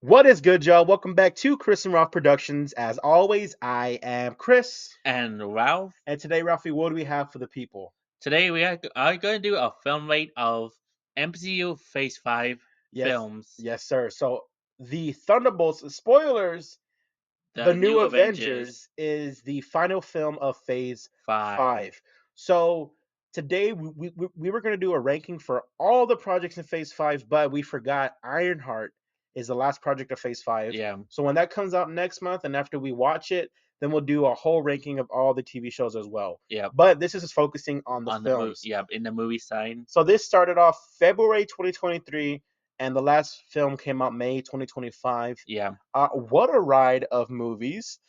What is good, y'all? Welcome back to Chris and Ralph Productions. As always, I am Chris. And Ralph, And today, Ralphie, what do we have for the people? today we are going to do a film rate of MCU Phase 5 Yes, films, yes, sir. So, the Thunderbolts, spoilers, The The New New Avengers Avengers is the final film of Phase 5. 5. So, today we were going to do a ranking for all the projects in Phase 5, but we forgot Ironheart is the last project of Phase 5. Yeah, So, when that comes out next month and after we watch it, then we'll do a whole ranking of all the TV shows as well. yeah, But this is just focusing on the on the movie, films. yeah, in the movie side. So, this started off February 2023, and the last film came out May 2025. Yeah, What a ride of movies.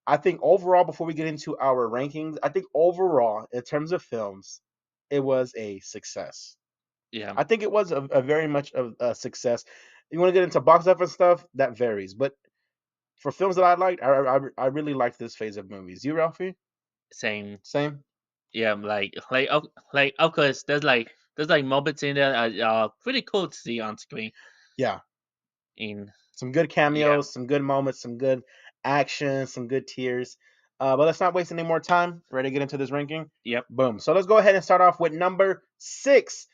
I think overall, before we get into our rankings, I think overall, in terms of films, it was a success. yeah, I think it was a very much of a success. You want to get into box office stuff, that varies. But for films that I liked, I really liked this phase of movies. You, Ralphie? same. Same? Yeah, like of course, there's moments in there pretty cool to see on screen. Yeah. In Some good yeah, cameos, some good moments, some good action, some good tears. But let's not waste any more time. Ready to get into this ranking? yep. Boom. So let's go ahead and start off with number 6.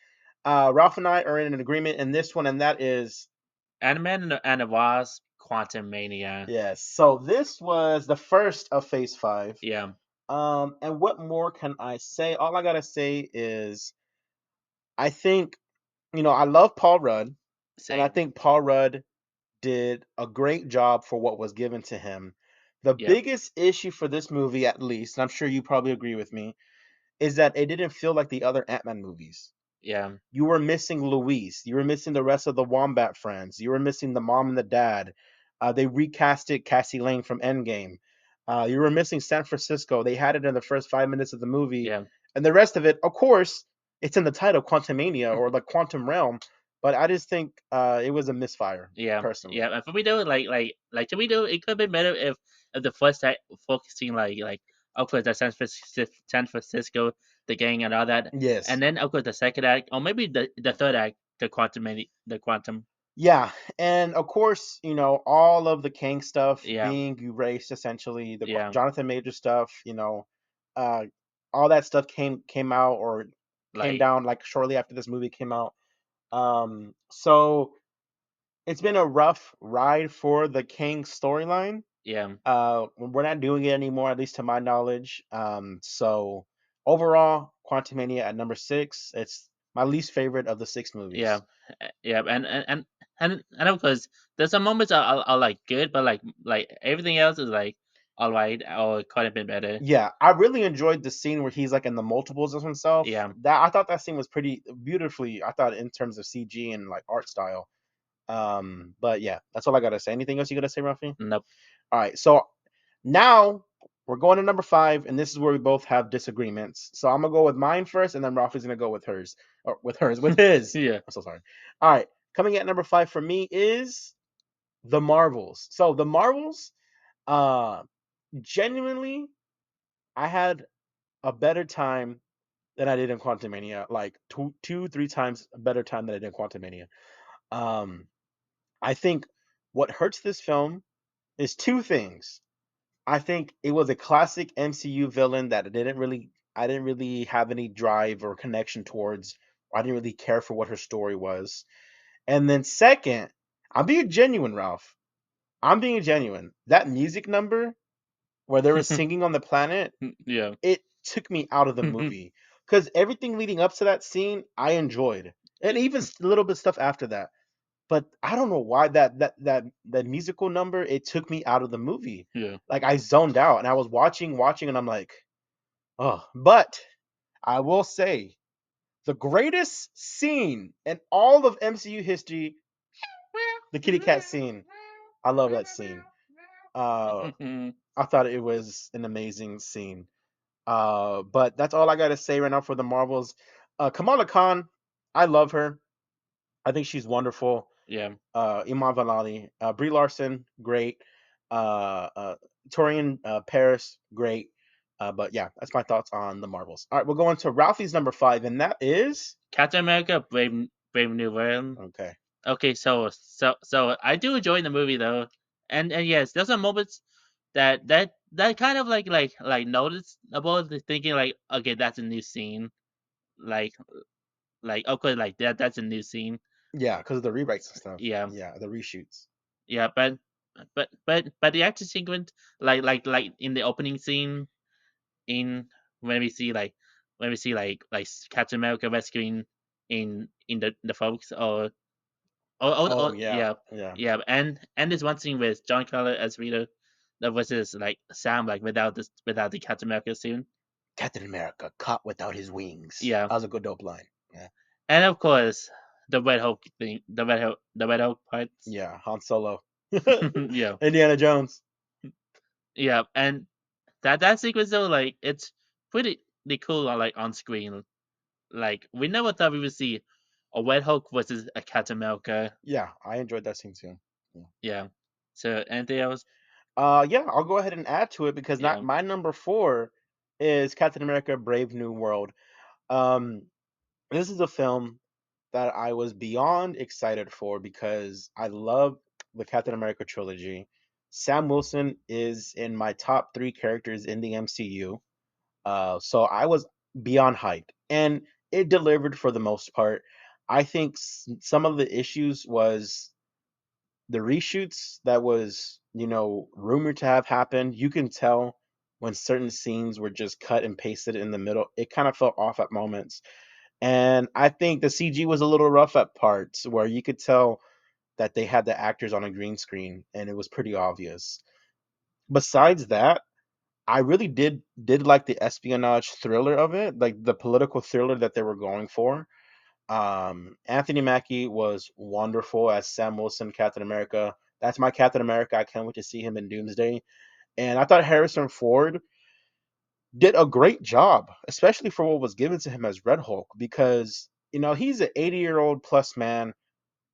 Ralph and I are in an agreement in this one, and that is And the Wasp, Quantumania. yes. So this was the first of Phase 5. Yeah, And what more can I say? All I gotta say is I think I love Paul Rudd, and I same. think Paul Rudd did a great job for what was given to him. The Yep. biggest issue for this movie, at least, and I'm sure you probably agree with me, is that it didn't feel like the other Ant-Man movies. Yeah. You were missing Luis. You were missing the rest of the Wombat friends. You were missing the mom and the dad. They recasted Cassie Lang from Endgame. You were missing San Francisco. They had it in the first 5 minutes of the movie, Yeah. and the rest of it, of course, it's in the title, Quantumania or the Quantum Realm. But I just think it was a misfire, Yeah, personally. yeah. And for me though, like to me though, it could have been better if the first act focusing like of course the San Francisco, the gang and all that, Yes. and then of course the second act or maybe the third act, the quantum. Yeah, and of course, all of the Kang stuff Yeah, being erased essentially, the yeah, Jonathan Major stuff, uh, all that stuff came out or came like down like shortly after this movie came out. So it's been a rough ride for the Kang storyline. yeah, We're not doing it anymore, at least to my knowledge. So overall, Quantumania at number 6. It's my least favorite of the 6 yeah, movies. yeah. And of course there's some moments are like good, but like everything else is like all right or could have been better. Yeah, I really enjoyed the scene where he's like in the multiples of himself. Yeah, That I thought that scene was pretty beautifully. I thought in terms of CG and like art style. But yeah, that's all I gotta say. Anything else you gotta say, Rafi? nope. All right, so now we're going to number 5, and this is where we both have disagreements. So I'm gonna go with mine first, and then Rafi's gonna go with hers or with his. Yeah. I'm so sorry. All right, coming at number 5 for me is the Marvels. So the Marvels, uh, genuinely, I had a better time than I did in Quantumania, like two, 3 times a better time than I did in Quantumania. Um, I think what hurts this film is two things. I think it was a classic MCU villain that I didn't really have any drive or connection towards. I didn't really care for what her story was. And then second, I'm being genuine, Ralph. I'm being genuine. That music number where they were singing on the planet, Yeah. it took me out of the movie because everything leading up to that scene I enjoyed, and even a little bit stuff after that. But I don't know why that musical number it took me out of the movie. Yeah. Like I zoned out and I was watching, and I'm like, oh. But I will say the greatest scene in all of MCU history, the kitty cat scene. I love that scene. Uh, I thought it was an amazing scene. But that's all I gotta say right now for the Marvels. Kamala Khan, I love her. I think she's wonderful. Yeah. Iman Vellani, Brie Larson, great. Uh, Torian Paris, great. But yeah, that's my thoughts on the Marvels. All right, we'll go on to Ralphie's number 5, and that is Captain America, Brave New World. okay. Okay, so I do enjoy the movie though, and yes, there's some moments that kind of like noticeable. Thinking like, okay, that's a new scene. Like okay, like that's a new scene. Yeah, because of the rewrites and stuff. Yeah, Yeah, the reshoots. yeah, but the action sequence, like in the opening scene, in when we see like Captain America rescuing in the folks, Oh or yeah, yeah, yeah. yeah, and there's one scene with John Connor as Rita that was just like Sam, like without the Captain America suit. Captain America caught without his wings. Yeah, That was a good dope line. Yeah, and of course the Red Hulk thing, the Red Hulk parts. yeah. Han Solo, Yeah, Indiana Jones. yeah, and that sequence though, like it's pretty cool on on screen. Like we never thought we would see a Red Hulk versus a Captain America. Yeah, I enjoyed that scene too. Yeah. Yeah. So anything else? Yeah, I'll go ahead and add to it because not Yeah. my number four is Captain America: Brave New World. Um, this is a film that I was beyond excited for because I love the Captain America trilogy. Sam Wilson is in my top three characters in the MCU. So I was beyond hyped, and it delivered for the most part. I think some of the issues was the reshoots that was rumored to have happened. You can tell when certain scenes were just cut and pasted in the middle. It kind of felt off at moments, and I think the CG was a little rough at parts where you could tell that they had the actors on a green screen, and it was pretty obvious. Besides that, I really did like the espionage thriller of it, like the political thriller that they were going for. Anthony Mackie was wonderful as Sam Wilson, Captain America. That's my Captain America. I can't wait to see him in Doomsday. And I thought Harrison Ford did a great job, especially for what was given to him as Red Hulk, because he's an 80-year-old plus man.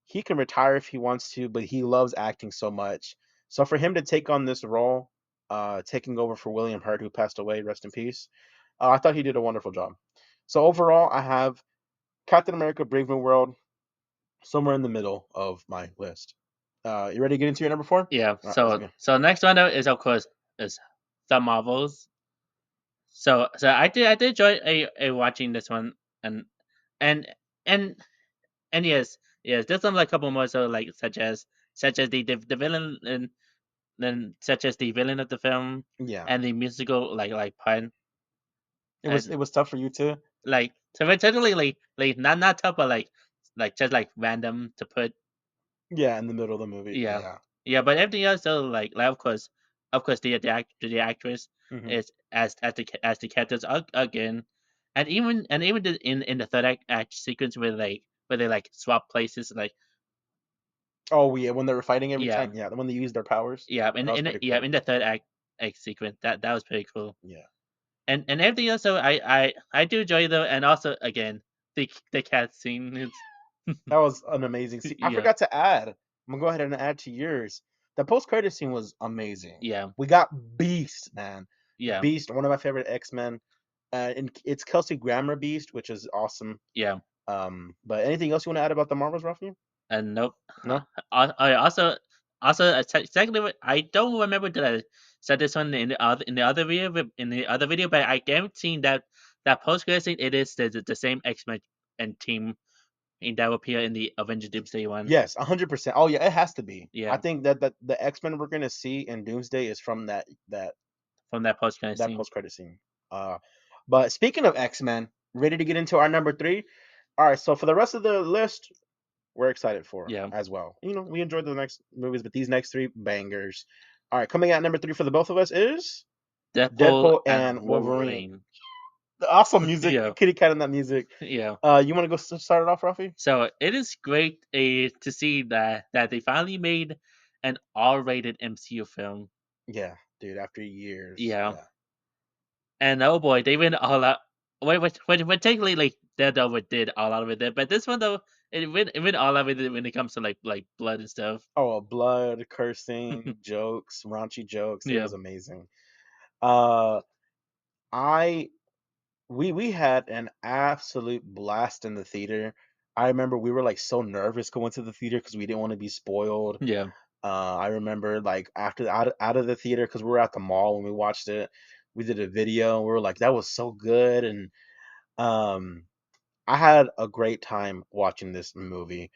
He can retire if he wants to, but he loves acting so much. So for him to take on this role, taking over for William Hurt, who passed away, rest in peace, I thought he did a wonderful job. So overall, I have Captain America: Brave New World somewhere in the middle of my list. You ready to get into your number four? All Yeah. right, let's So go. next one though is of course is the Marvels. So I did enjoy a watching this one, and and and and yes, there's some like couple more, so like such as the villain, and then such as the villain of the film, Yeah, and the musical like part, it was and it was tough for you too. so it's totally like not tough, but like just like random to put. Yeah, in the middle of the movie. Yeah, Yeah. yeah, but everything else though, like of course the actress Hmm. is as the characters again, and even in the third act sequence where they like swap places, like Oh yeah, when they were fighting every yeah, time. Yeah, when they used their powers. yeah, That was pretty yeah, cool. in the third act sequence, that was pretty cool. Yeah. And everything else though, I do enjoy though, and also again the cat scene is That was an amazing scene. I yeah, forgot to add. I'm gonna go ahead and add to yours. The post credit scene was amazing. yeah, We got Beast, man. yeah, Beast, one of my favorite X Men. And it's Kelsey Grammer Beast, which is awesome. yeah. But anything else you want to add about the Marvels, Ruffy? And nope. No. I also secondly, I don't remember that I said this one in the other video, but I guarantee that that post credit scene, it is the same X Men and team in that will appear in the Avengers Doomsday one. Yes, 100%. Oh yeah, it has to be. I Yeah, think that the X Men we're gonna see in Doomsday is from from that post credit that scene. post credit scene. Uh, but speaking of X Men, ready to get into our number three? All right. So for the rest of the list, we're excited for Yeah, as well. We enjoyed the next movies, but these next three bangers. All right, coming out number three for the both of us is Deadpool Deadpool and and Wolverine. Wolverine. The awesome music, Yeah, kitty cat in that music. yeah. You want to go start it off, Rafi? So it is great to see that they finally made an R-rated MCU film. Yeah, dude. After years, Yeah, yeah. and oh boy, they went all out. When technically like Daredevil did all out of it, but this one though, it went all out of it when it comes to like blood and stuff. Oh, blood, cursing, jokes, raunchy jokes. It Yeah, was amazing. Uh, I we had an absolute blast in the theater. I remember we were like so nervous going to the theater because we didn't want to be spoiled. Yeah, I remember like after out of the theater because we were at the mall when we watched it. We did a video and we were like, that was so good. And um, I had a great time watching this movie.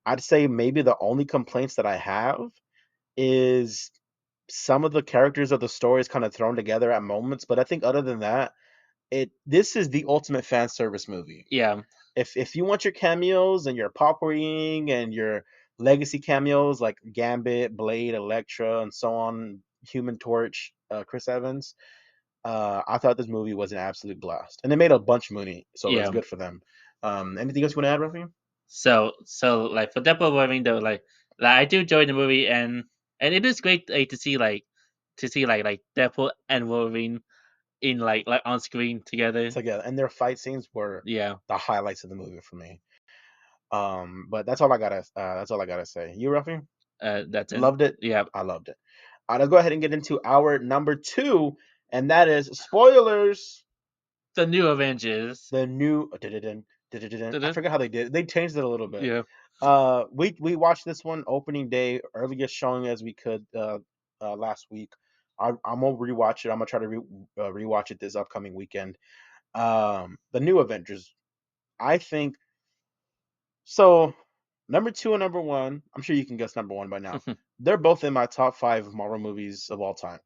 I'd say maybe the only complaints that I have is some of the characters of the story is kind of thrown together at moments, but I think other than that, this is the ultimate fan service movie. yeah, If you want your cameos and your popcorning and your legacy cameos like Gambit, Blade, Elektra, and so on, Human Torch, Chris Evans, I thought this movie was an absolute blast, and they made a bunch of money, so it was yeah. good for them. Anything else you want to add, Rafi? So like for Deadpool Wolverine though, like I do enjoy the movie, and it is great to see like Deadpool and Wolverine in like on screen together. Together, and their fight scenes were Yeah, the highlights of the movie for me. But that's all I gotta. That's all I gotta say. You, Rafi? that's it. Loved it. Yeah, I loved it. Let's go ahead and get into our number two, and that is spoilers. the new Avengers. The new dun-dun-dun, dun-dun-dun-dun. I Da-da. forget how they did it. They changed it a little bit. Yeah. We watched this one opening day, earliest showing as we could last week. I'm gonna rewatch it. I'm gonna try to rewatch it this upcoming weekend. The new Avengers. I think so. Number two and number one. I'm sure you can guess number one by now. They're both in my top five Marvel movies of all time,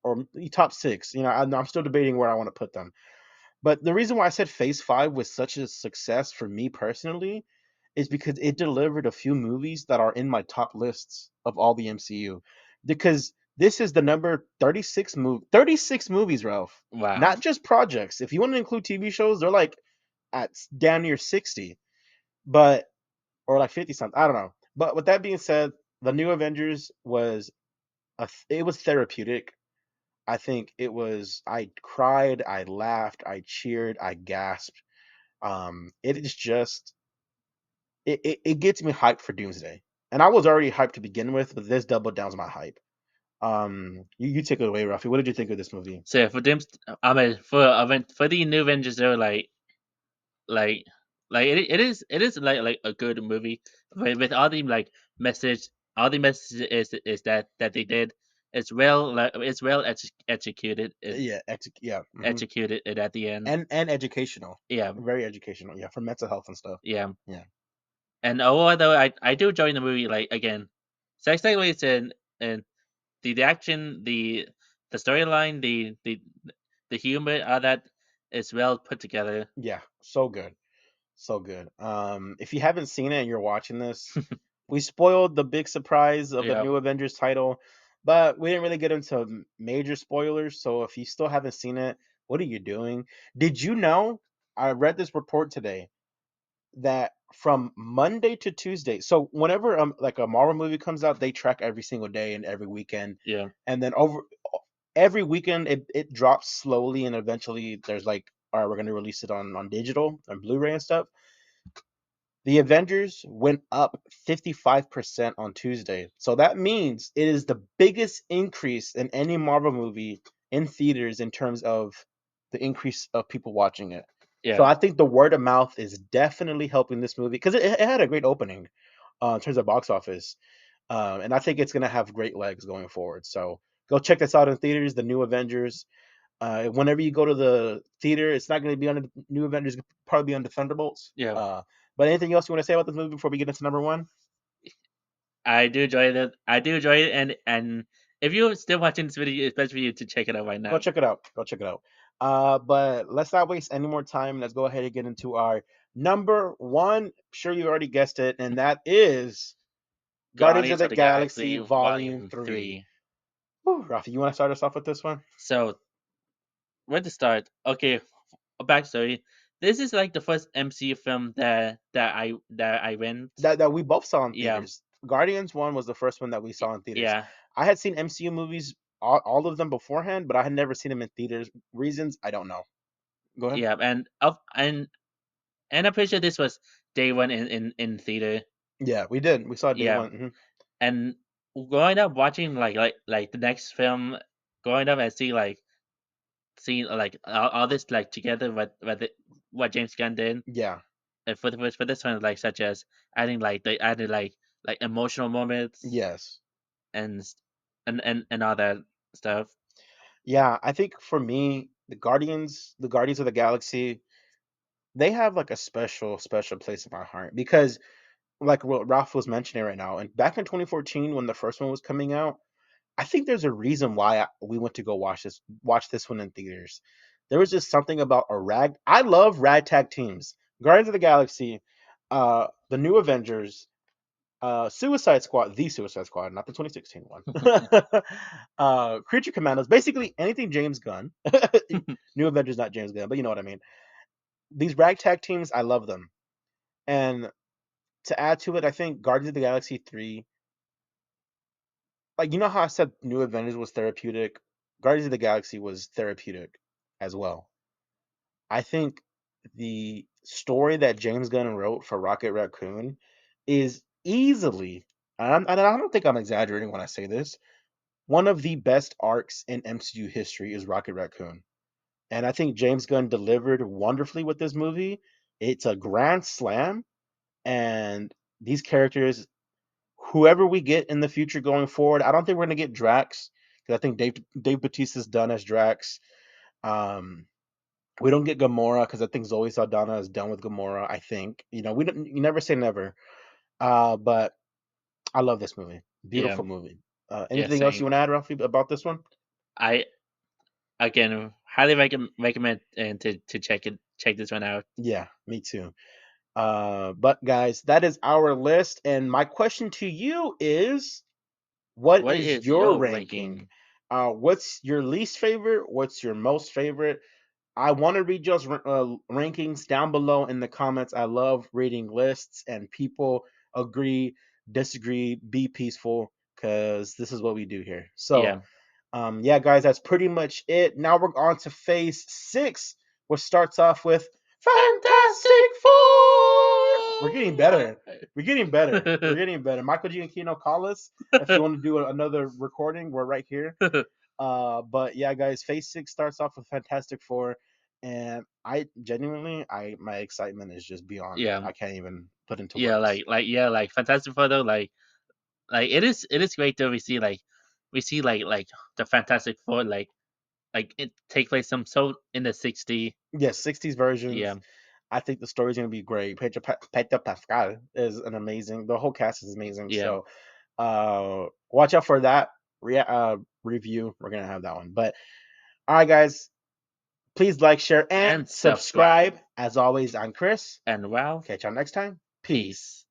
or top six. I'm still debating where I want to put them. But the reason why I said Phase 5 was such a success for me personally is because it delivered a few movies that are in my top lists of all the MCU. Because this is the number 36 movies, Ralph. Wow. Not just projects. If you want to include TV shows, they're like at down near 60, but or like 50 something. I don't know. But with that being said, the new Avengers was it was therapeutic. I think it was. I cried, I laughed, I cheered, I gasped. It is just it gets me hyped for Doomsday, and I was already hyped to begin with, but this double downs my hype. You take it away, Rafi. What did you think of this movie? So for them, I mean for the new Avengers, though, like it is like a good movie with all the like message, all the message is that they did. It's well executed. Yeah, yeah, Executed it at the end. and educational, Yeah, very educational. Yeah, for mental health and stuff. yeah. Yeah, And although I do enjoy the movie, like again, sex segues and the action, the storyline, the humor, all that is well put together. yeah, so good. So good. If you haven't seen it and you're watching this, we spoiled the big surprise of the Yeah, new Avengers title, but we didn't really get into major spoilers. So if you still haven't seen it, what are you doing? Did you know? I read this report today that from Monday to Tuesday, so whenever like a Marvel movie comes out, they track every single day and every weekend, yeah, and then over every weekend it drops slowly, and eventually there's like, all right, we're gonna release it on digital and Blu-ray and stuff. The Avengers went up 55% on Tuesday. So that means it is the biggest increase in any Marvel movie in theaters in terms of the increase of people watching it. So yeah, I think the word of mouth is definitely helping this movie because it had a great opening in terms of box office. And I think it's going to have great legs going forward. So go check this out in theaters, The New Avengers. Whenever you go to the theater, it's not going to be on the New Avengers, it'll probably be on the Thunderbolts. yeah. But anything else you want to say about this movie before we get into number one? I do enjoy that. I do enjoy it, and if you're still watching this video, it's best for you to check it out right Go now. check it out. Go check it out. But let's not waste any more time. Let's go ahead and get into our number one. Sure, you already guessed it, and that is Guardians of Guardians the of the Galaxy Galaxy Volume Volume 3. 3. Whew, Rafi, you want to start us off with this one? So where to start? Okay, a backstory. This is like the first MCU film that I went. That we both saw in Yeah, theaters. Guardians 1 was the first one that we saw in theaters. yeah, I had seen MCU movies, all of them beforehand, but I had never seen them in theaters. Reasons, I don't know. Go ahead. yeah, and I'm pretty sure this was day one in theater. Yeah, we did. We saw day Yeah, one. and growing up watching like the next film, growing up and seeing like all this like together what James Gunn did. Yeah. for this one, like such as adding like they added like emotional moments Yes. and and all that stuff. Yeah, I think for me, the Guardians of the Galaxy, they have like a special place in my heart because like what Ralph was mentioning right now, and back in 2014 when the first one was coming out, I think there's a reason why we went to go watch this one in theaters. There was just something about a rag. I love ragtag teams. Guardians of the Galaxy, the New Avengers, Suicide Squad, the Suicide Squad, not the 2016 one. Creature Commandos, basically anything James Gunn. New Avengers, not James Gunn, but you know what I mean. These ragtag teams, I love them. And to add to it, I think Guardians of the Galaxy 3, like you know how I said New Avengers was therapeutic, Guardians of the Galaxy was therapeutic as well. I think the story that James Gunn wrote for Rocket Raccoon is easily, and I don't think I'm exaggerating when I say this, one of the best arcs in MCU history is Rocket Raccoon. And I think James Gunn delivered wonderfully with this movie. It's a grand slam, and these characters, whoever we get in the future going forward, I don't think we're gonna get Drax because I think Dave Bautista's done as Drax. Um, we don't get Gamora because I think Zoe Saldana is done with Gamora. I think we don't. You never say never. But I love this movie. Yeah, Beautiful movie. yeah, Anything else you same. want to add, Ralphie, about this one? I again highly recommend and to check this one out. Yeah, me too. But guys, that is our list. And my question to you is, what What is is your your ranking? ranking? What's your least favorite? What's your most favorite? I want to read y'all's rankings down below in the comments. I love reading lists and people agree, disagree, be peaceful because this is what we do here. So, Yeah, yeah, guys, that's pretty much it. Now we're on to phase 6, which starts off with Fantastic Four. We're getting better. We're getting better. We're getting better. Michael Giacchino, call us if you want to do another recording. We're right here. But yeah, guys, Phase 6 starts off with Fantastic Four, and I genuinely, I my excitement is just beyond. yeah, I can't even put into yeah. words. Yeah, like Fantastic Photo. Like it is great that we see like the Fantastic Four like it take place some so in the 60. Yes, 60s Yeah, versions. I think the story's gonna be great. Pedro Pascal is an amazing. The whole cast is amazing. yeah, So, watch out for that review. We're gonna have that one. But all right, guys, please like, share, and and subscribe. subscribe. As always, I'm Chris. And Ralph, Catch y'all next time. Peace. peace.